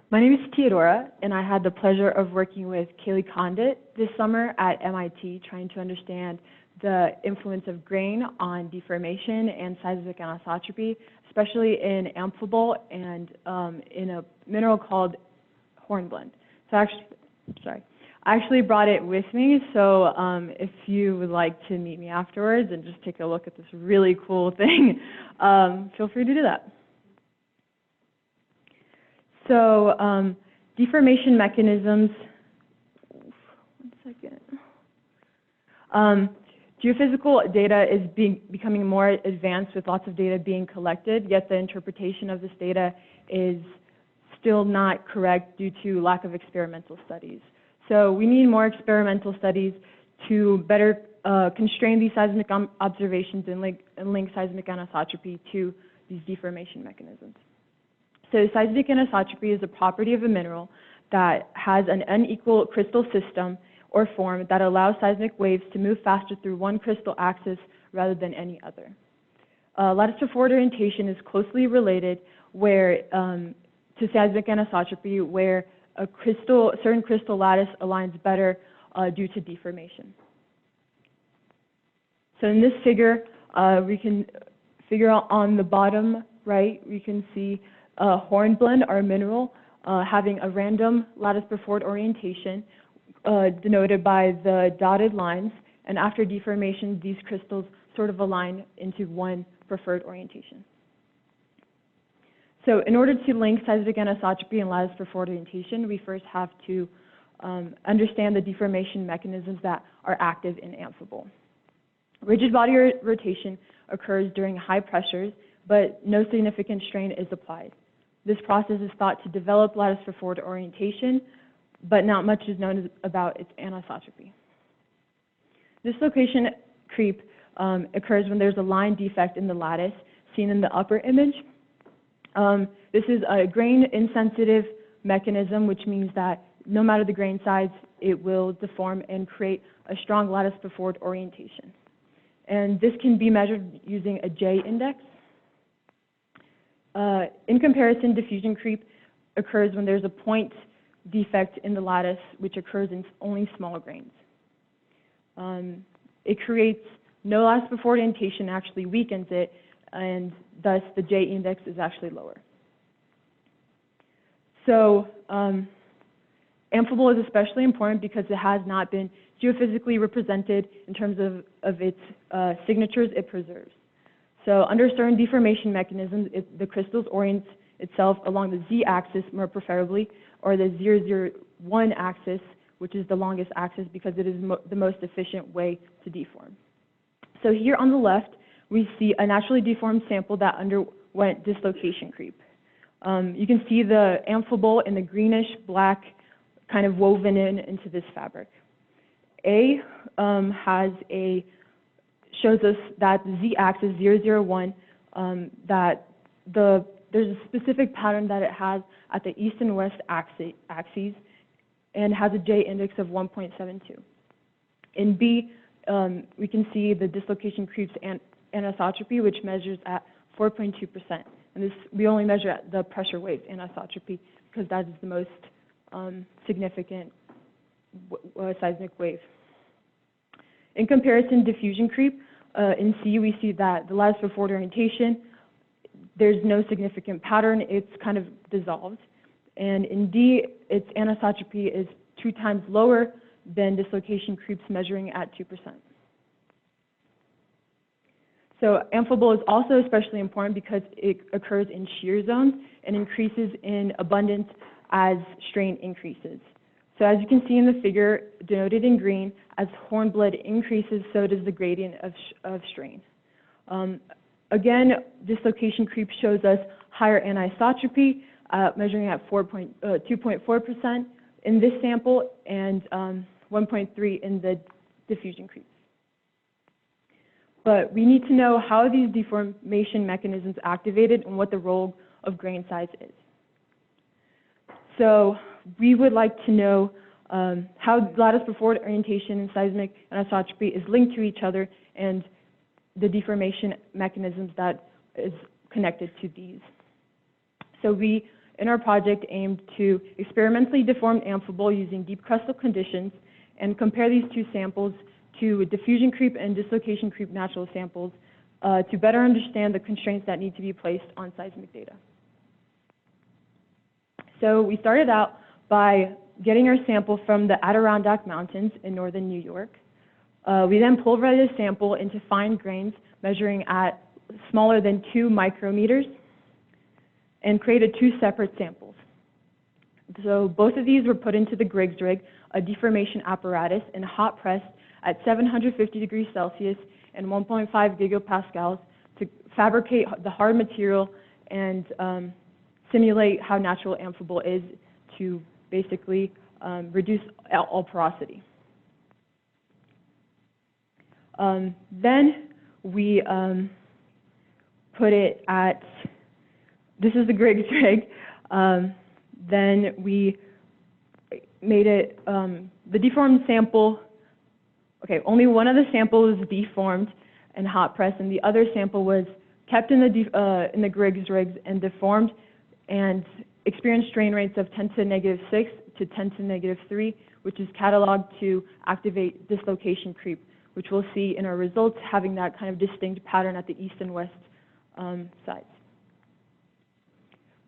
My name is Teodora, and I had the pleasure of working with Kaylee Condit this summer at MIT, trying to understand the influence of grain on deformation and seismic anisotropy, especially in Amphibole and in a mineral called hornblende. So I actually brought it with me, so if you would like to meet me afterwards and just take a look at this really cool thing, feel free to do that. So deformation mechanisms, geophysical data is becoming more advanced with lots of data being collected, yet the interpretation of this data is still not correct due to lack of experimental studies. So we need more experimental studies to better constrain these seismic observations and link seismic anisotropy to these deformation mechanisms. So seismic anisotropy is a property of a mineral that has an unequal crystal system or form that allows seismic waves to move faster through one crystal axis rather than any other. Lattice to forward orientation is closely related to seismic anisotropy, where a certain crystal lattice aligns better due to deformation. So in this figure, we can figure out on the bottom right, we can see hornblende, our mineral, having a random lattice per forward orientation denoted by the dotted lines, and after deformation, these crystals sort of align into one preferred orientation. So in order to link seismic anisotropy and lattice per forward orientation, we first have to understand the deformation mechanisms that are active in Amphibole. Rigid body rotation occurs during high pressures, but no significant strain is applied. This process is thought to develop lattice for forward orientation, but not much is known about its anisotropy. Dislocation creep occurs when there's a line defect in the lattice, seen in the upper image. This is a grain-insensitive mechanism, which means that no matter the grain size, it will deform and create a strong lattice per forward orientation. And this can be measured using a J index. In comparison, diffusion creep occurs when there's a point defect in the lattice, which occurs in only small grains. It creates no lattice per forward orientation, actually weakens it, and thus the J index is actually lower. So Amphibole is especially important because it has not been geophysically represented in terms of its signatures it preserves. So under certain deformation mechanisms, the crystals orient itself along the z-axis more preferably, or the 001 axis, which is the longest axis because it is the most efficient way to deform. So here on the left, we see a naturally deformed sample that underwent dislocation creep. You can see the Amphibole in the greenish black kind of woven into this fabric. A shows us that the z-axis 001, that there's a specific pattern that it has at the east and west axes and has a J index of 1.72. In B, we can see the dislocation creep's anisotropy, which measures at 4.2%. And this, we only measure at the pressure wave anisotropy because that is the most significant seismic wave. In comparison, diffusion creep, in C, we see that the lattice per forward orientation, there's no significant pattern, it's kind of dissolved. And in D, its anisotropy is 2 times lower than dislocation creeps, measuring at 2%. So Amphibole is also especially important because it occurs in shear zones and increases in abundance as strain increases. So as you can see in the figure denoted in green, as hornblende increases, so does the gradient of strain. Again, dislocation creep shows us higher anisotropy, measuring at 2.4% in this sample and 1.3 in the diffusion creep. But we need to know how these deformation mechanisms activated and what the role of grain size is. So we would like to know how lattice before orientation and seismic anisotropy is linked to each other, and the deformation mechanisms that is connected to these. So we, in our project, aimed to experimentally deform Amphibole using deep-crustal conditions and compare these two samples to diffusion creep and dislocation creep natural samples to better understand the constraints that need to be placed on seismic data. So we started out by getting our sample from the Adirondack Mountains in northern New York. We then pulverized the sample into fine grains measuring at smaller than 2 micrometers and created 2 separate samples. So both of these were put into the Griggs rig, a deformation apparatus, and hot pressed at 750 degrees Celsius and 1.5 gigapascals to fabricate the hard material and simulate how natural Amphibole is to basically reduce all porosity. Then we put it at, this is the Griggs rig. Then we made it, the deformed sample, okay, only one of the samples was deformed and hot pressed, and the other sample was kept in the Griggs rigs and deformed and experienced strain rates of 10 to the negative 6 to 10 to the negative 3, which is cataloged to activate dislocation creep, which we'll see in our results having that kind of distinct pattern at the east and west sides.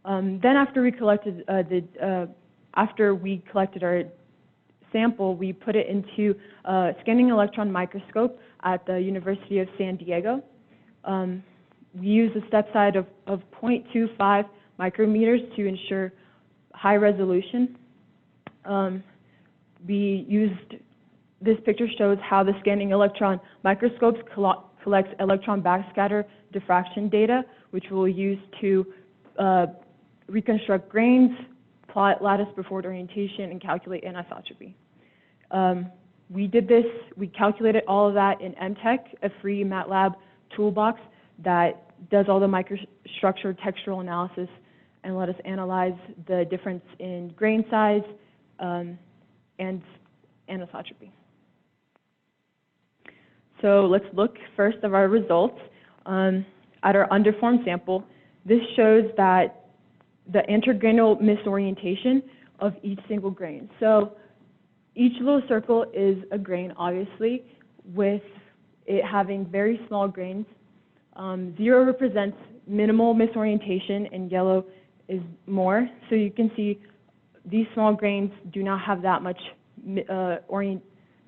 Then after we collected our sample, we put it into a scanning electron microscope at the University of San Diego. We used a step size of 0.25 micrometers to ensure high resolution. We used, this picture shows how the scanning electron microscopes collects electron backscatter diffraction data, which we'll use to reconstruct grains, plot lattice before orientation, and calculate anisotropy. We did this, we calculated all of that in MTech, a free MATLAB toolbox that does all the microstructure textural analysis and let us analyze the difference in grain size and anisotropy. So let's look first of our results at our undeformed sample. This shows that the intergrainal misorientation of each single grain. So each little circle is a grain, obviously, with it having very small grains. 0 represents minimal misorientation, and yellow is more. So you can see these small grains do not have that much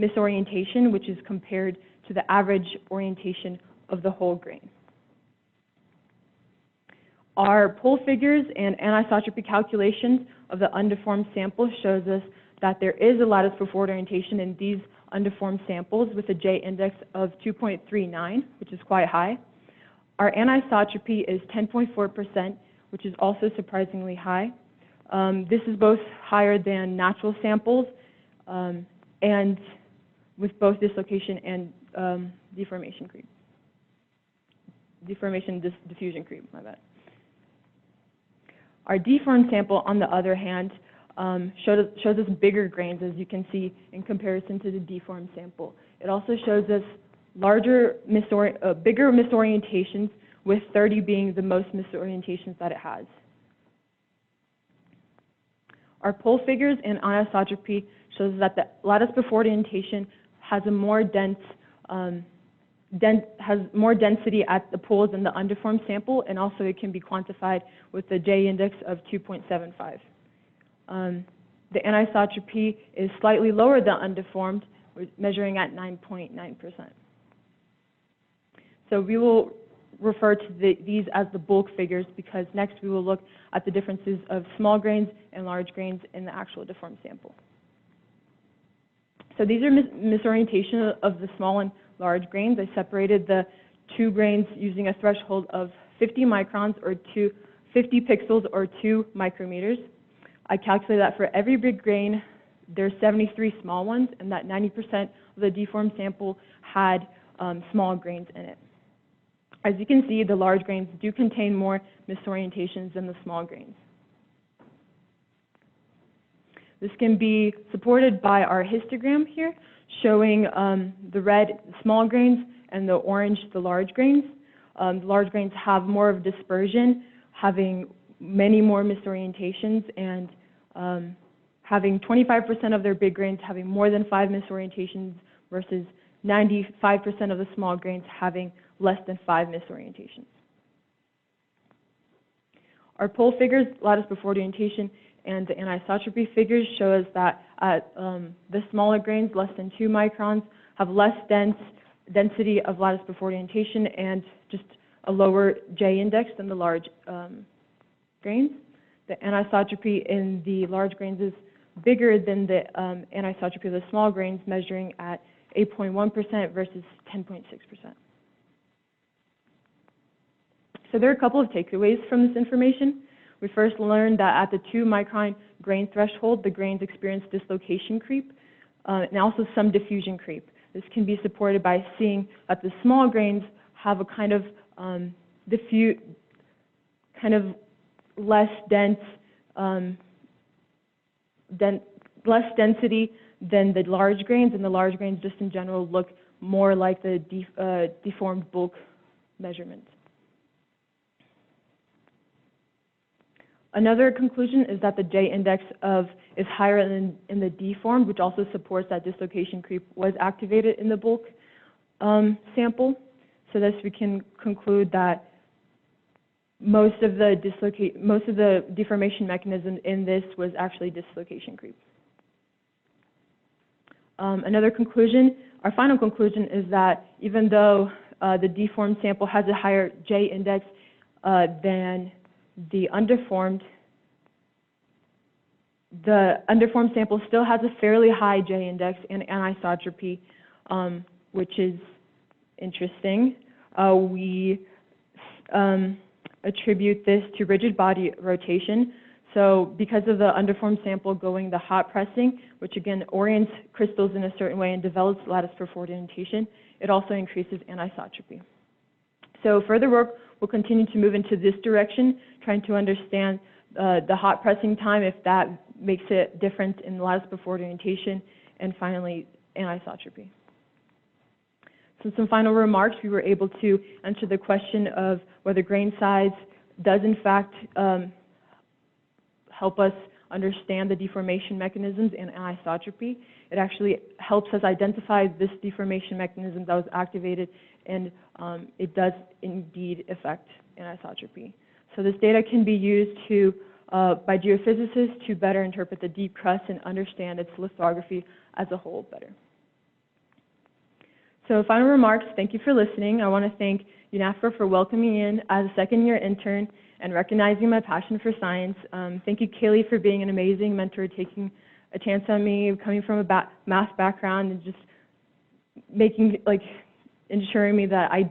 misorientation, which is compared to the average orientation of the whole grain. Our pole figures and anisotropy calculations of the undeformed sample shows us that there is a lattice before orientation in these undeformed samples with a J index of 2.39, which is quite high. Our anisotropy is 10.4%, which is also surprisingly high. This is both higher than natural samples and with both dislocation and deformation creep. Diffusion creep, my bad. Our deformed sample, on the other hand, shows us bigger grains, as you can see, in comparison to the deformed sample. It also shows us bigger misorientations, with 30 being the most misorientations that it has. Our pole figures and anisotropy shows that the lattice before orientation has a more has more density at the poles than the undeformed sample, and also it can be quantified with the J index of 2.75. The anisotropy is slightly lower than undeformed, measuring at 9.9%. So we will refer to these as the bulk figures, because next we will look at the differences of small grains and large grains in the actual deformed sample. So these are misorientation of the small and large grains. I separated the 2 grains using a threshold of 50 microns or 50 pixels or 2 micrometers. I calculated that for every big grain, there's 73 small ones, and that 90% of the deformed sample had small grains in it. As you can see, the large grains do contain more misorientations than the small grains. This can be supported by our histogram here, showing the red small grains and the orange the large grains. The large grains have more of dispersion, having many more misorientations, and having 25% of their big grains having more than 5 misorientations versus 95% of the small grains having less than 5 misorientations. Our pole figures, lattice before orientation, and the anisotropy figures show us that at the smaller grains, less than 2 microns, have less density of lattice before orientation and just a lower J index than the large grains. The anisotropy in the large grains is bigger than the anisotropy of the small grains, measuring at 8.1% versus 10.6%. So there are a couple of takeaways from this information. We first learned that at the 2 micron grain threshold, the grains experience dislocation creep and also some diffusion creep. This can be supported by seeing that the small grains have a kind of less dense, less density than the large grains, and the large grains just in general look more like the deformed bulk measurement. Another conclusion is that the J index is higher in the deformed, which also supports that dislocation creep was activated in the bulk sample. So thus we can conclude that most of the deformation mechanism in this was actually dislocation creep. Another conclusion, our final conclusion, is that even though the deformed sample has a higher J index than the underformed sample still has a fairly high J index and anisotropy, which is interesting. We attribute this to rigid body rotation. So because of the underformed sample going the hot pressing, which again orients crystals in a certain way and develops lattice preferred orientation, it also increases anisotropy. So further work will continue to move into this direction, trying to understand the hot pressing time, if that makes a difference in lattice preferred orientation, and finally anisotropy. So some final remarks. We were able to answer the question of whether grain size does in fact help us understand the deformation mechanisms and anisotropy. It actually helps us identify this deformation mechanism that was activated, and it does indeed affect anisotropy. So this data can be used by geophysicists to better interpret the deep crust and understand its lithography as a whole better. So final remarks, thank you for listening. I want to thank UNAVCO for welcoming me in as a second-year intern and recognizing my passion for science. Thank you, Kaylee, for being an amazing mentor, taking a chance on me, coming from a math background, and just ensuring me that I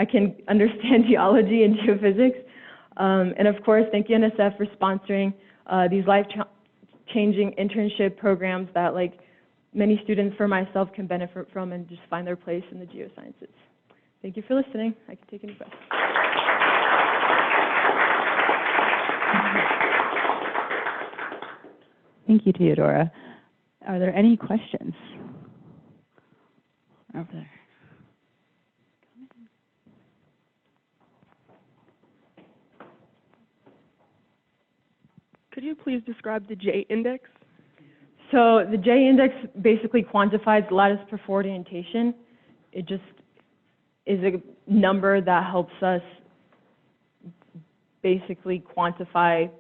can understand geology and geophysics. And of course, thank you, NSF, for sponsoring these life-changing internship programs that many students for myself can benefit from and just find their place in the geosciences. Thank you for listening. I can take any questions. Thank you, Teodora. Are there any questions? Over there. Could you please describe the J index? So the J index basically quantifies lattice preferred orientation. It just is a number that helps us basically quantify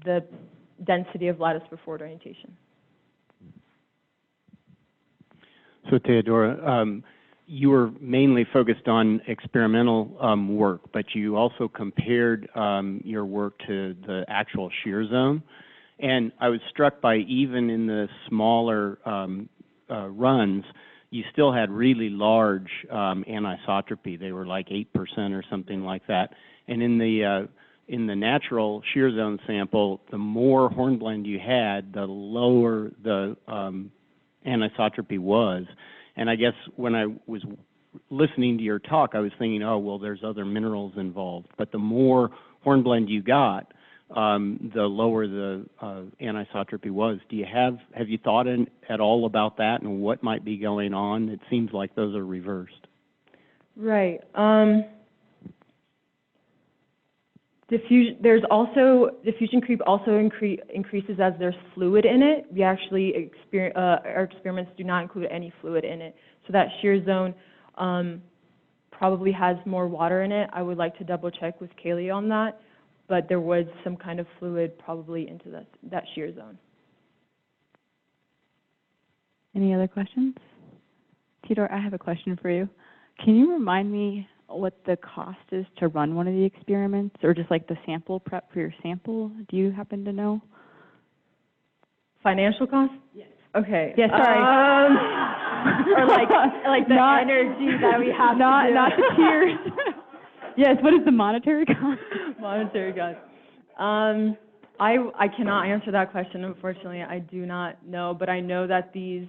the density of lattice preferred orientation. So Teodora, you were mainly focused on experimental work, but you also compared your work to the actual shear zone. And I was struck by, even in the smaller runs, you still had really large anisotropy. They were like 8% or something like that. And in the natural shear zone sample, the more hornblende you had, the lower the anisotropy was. And I guess when I was listening to your talk, I was thinking, oh, well, there's other minerals involved. But the more hornblende you got, the lower the anisotropy was. Have you thought at all about that and what might be going on? It seems like those are reversed. Right. Diffusion creep also increases as there's fluid in it. We actually our experiments do not include any fluid in it. So that shear zone probably has more water in it. I would like to double check with Kaylee on that, but there was some kind of fluid probably into that shear zone. Any other questions? Teodora, I have a question for you. Can you remind me what the cost is to run one of the experiments, or just like the sample prep for your sample? Do you happen to know? Financial cost? Yes. Okay. Yeah, sorry. Or like the energy that we have to do. Not the tears. Yes, what is the monetary cost? Monetary cost. I cannot answer that question, unfortunately. I do not know, but I know that these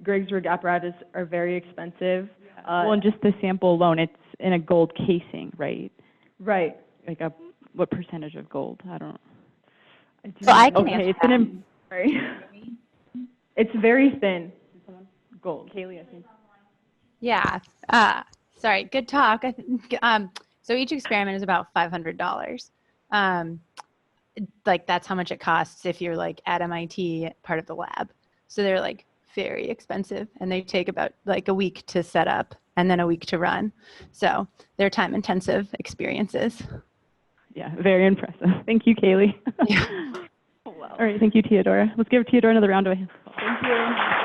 Griggs rig apparatus are very expensive. Well, and just the sample alone, it's in a gold casing, right? Right. Like what percentage of gold? I don't know. I can okay, answer it's that. Sorry. It's very thin. Gold. Kaylee, I think. Yeah. Sorry. Good talk. So each experiment is about $500. Like that's how much it costs if you're like at MIT, part of the lab. So they're like very expensive, and they take about like a week to set up and then a week to run. So they're time-intensive experiences. Yeah, very impressive. Thank you, Kaylee. Yeah. All right, thank you, Teodora. Let's give Teodora another round of applause. Thank you.